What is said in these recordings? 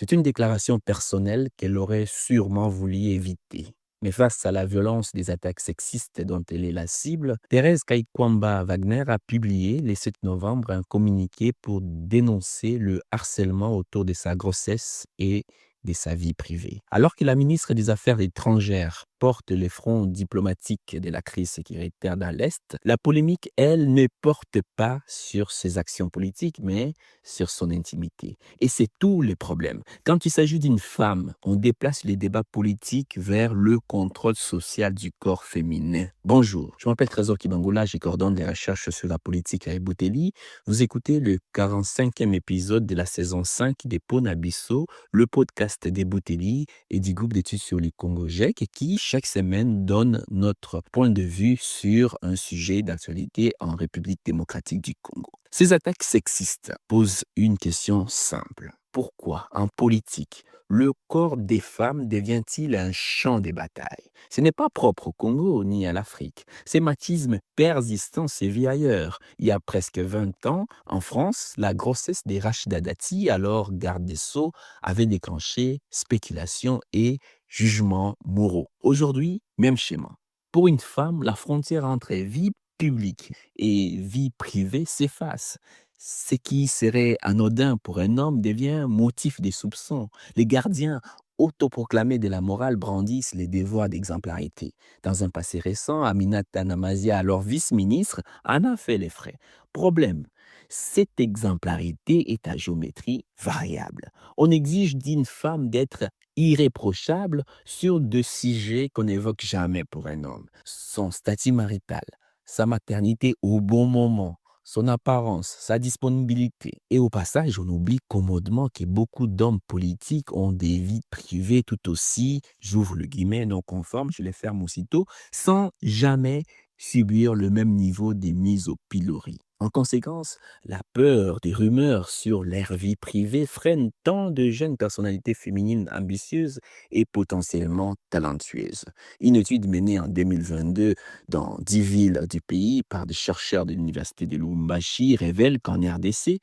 C'est une déclaration personnelle qu'elle aurait sûrement voulu éviter. Mais face à la violence des attaques sexistes dont elle est la cible, Thérèse Kaikwamba Wagner a publié le 7 novembre un communiqué pour dénoncer le harcèlement autour de sa grossesse et de sa vie privée. Alors que la ministre des Affaires étrangères porte le front diplomatique de la crise sécuritaire dans l'Est, la polémique, elle, ne porte pas sur ses actions politiques, mais sur son intimité. Et c'est tout le problème. Quand il s'agit d'une femme, on déplace les débats politiques vers le contrôle social du corps féminin. Bonjour, je m'appelle Trésor Kibangula, je coordonne les recherches sur la politique à Ebouteli. Vous écoutez le 45e épisode de la saison 5 des Ponabiso, le podcast d'Ebouteli et du groupe d'études sur les Congo GEC qui, chaque semaine, donne notre point de vue sur un sujet d'actualité en République démocratique du Congo. Ces attaques sexistes posent une question simple. Pourquoi, en politique, le corps des femmes devient-il un champ de bataille? Ce n'est pas propre au Congo ni à l'Afrique. Ces machismes persistants sévit ailleurs. Il y a presque 20 ans, en France, la grossesse de Rachida Dati, alors garde des Sceaux, avait déclenché spéculation et jugements moraux. Aujourd'hui, même schéma. Pour une femme, la frontière entre vie publique et vie privée s'efface. Ce qui serait anodin pour un homme devient motif des soupçons. Les gardiens autoproclamés de la morale brandissent les devoirs d'exemplarité. Dans un passé récent, Aminata Namazia, alors vice-ministre, en a fait les frais. Problème, cette exemplarité est à géométrie variable. On exige d'une femme d'être irréprochable sur deux sujets qu'on n'évoque jamais pour un homme. Son statut marital, sa maternité au bon moment, son apparence, sa disponibilité. Et au passage, on oublie commodement que beaucoup d'hommes politiques ont des vies privées tout aussi, j'ouvre le guillemet, non conformes, je les ferme aussitôt, sans jamais subir le même niveau de mise au pilori. En conséquence, la peur des rumeurs sur leur vie privée freine tant de jeunes personnalités féminines ambitieuses et potentiellement talentueuses. Une étude menée en 2022 dans 10 villes du pays par des chercheurs de l'université de Lubumbashi révèle qu'en RDC,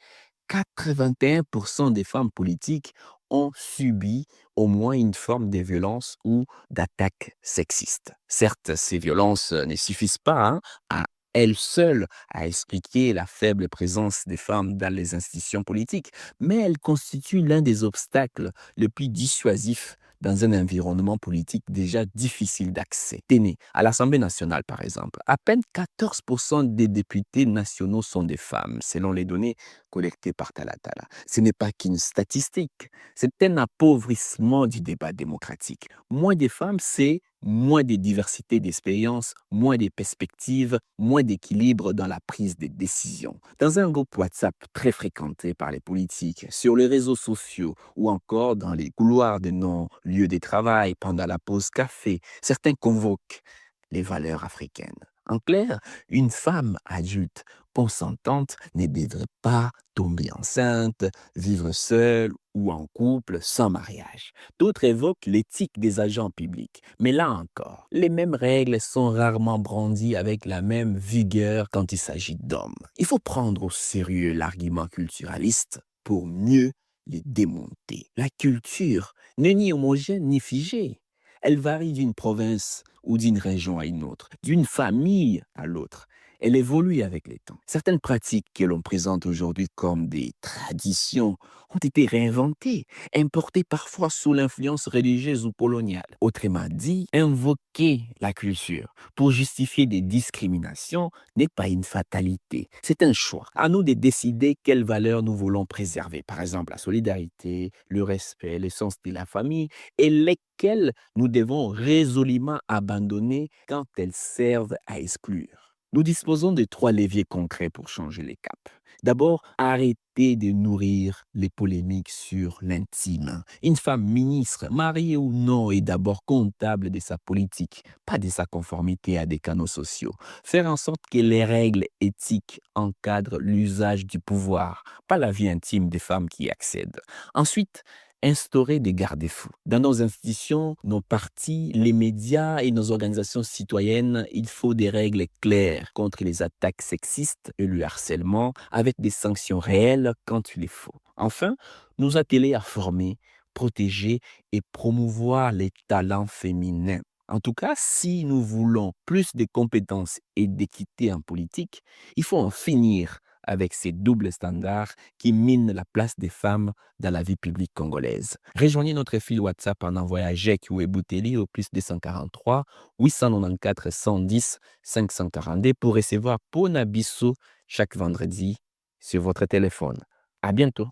81% des femmes politiques ont subi au moins une forme de violence ou d'attaque sexiste. Certes, ces violences ne suffisent pas à elles seules à expliquer la faible présence des femmes dans les institutions politiques, mais elles constituent l'un des obstacles les plus dissuasifs dans un environnement politique déjà difficile d'accès. Tenez, à l'Assemblée nationale, par exemple, à peine 14% des députés nationaux sont des femmes, selon les données collectées par Talatala. Ce n'est pas qu'une statistique, c'est un appauvrissement du débat démocratique. Moins de femmes, c'est moins de diversité d'expériences, moins de perspectives, moins d'équilibre dans la prise de décision. Dans un groupe WhatsApp très fréquenté par les politiques, sur les réseaux sociaux ou encore dans les couloirs de nos lieux de travail pendant la pause café, certains convoquent les valeurs africaines. En clair, une femme adulte consentante ne devrait pas tomber enceinte, vivre seule ou en couple sans mariage. D'autres évoquent l'éthique des agents publics. Mais là encore, les mêmes règles sont rarement brandies avec la même vigueur quand il s'agit d'hommes. Il faut prendre au sérieux l'argument culturaliste pour mieux les démonter. La culture n'est ni homogène ni figée. Elle varie d'une province ou d'une région à une autre, d'une famille à l'autre. Elle évolue avec les temps. Certaines pratiques que l'on présente aujourd'hui comme des traditions ont été réinventées, importées parfois sous l'influence religieuse ou coloniale. Autrement dit, invoquer la culture pour justifier des discriminations n'est pas une fatalité, c'est un choix. À nous de décider quelles valeurs nous voulons préserver. Par exemple, la solidarité, le respect, l'essence de la famille et lesquelles nous devons résolument abandonner quand elles servent à exclure. Nous disposons de 3 leviers concrets pour changer les caps. D'abord, arrêter de nourrir les polémiques sur l'intime. Une femme ministre, mariée ou non, est d'abord comptable de sa politique, pas de sa conformité à des canaux sociaux. Faire en sorte que les règles éthiques encadrent l'usage du pouvoir, pas la vie intime des femmes qui y accèdent. Ensuite, instaurer des garde-fous. Dans nos institutions, nos partis, les médias et nos organisations citoyennes, il faut des règles claires contre les attaques sexistes et le harcèlement, avec des sanctions réelles quand il est faut. Enfin, nous atteler à former protéger et promouvoir les talents féminins. En tout cas, si nous voulons plus de compétences et d'équité en politique, il faut en finir avec ces doubles standards qui minent la place des femmes dans la vie publique congolaise. Rejoignez notre fil WhatsApp en envoyant JEC ou Ebouteli au plus 243 894 110 542 pour recevoir Ponabiso chaque vendredi sur votre téléphone. À bientôt.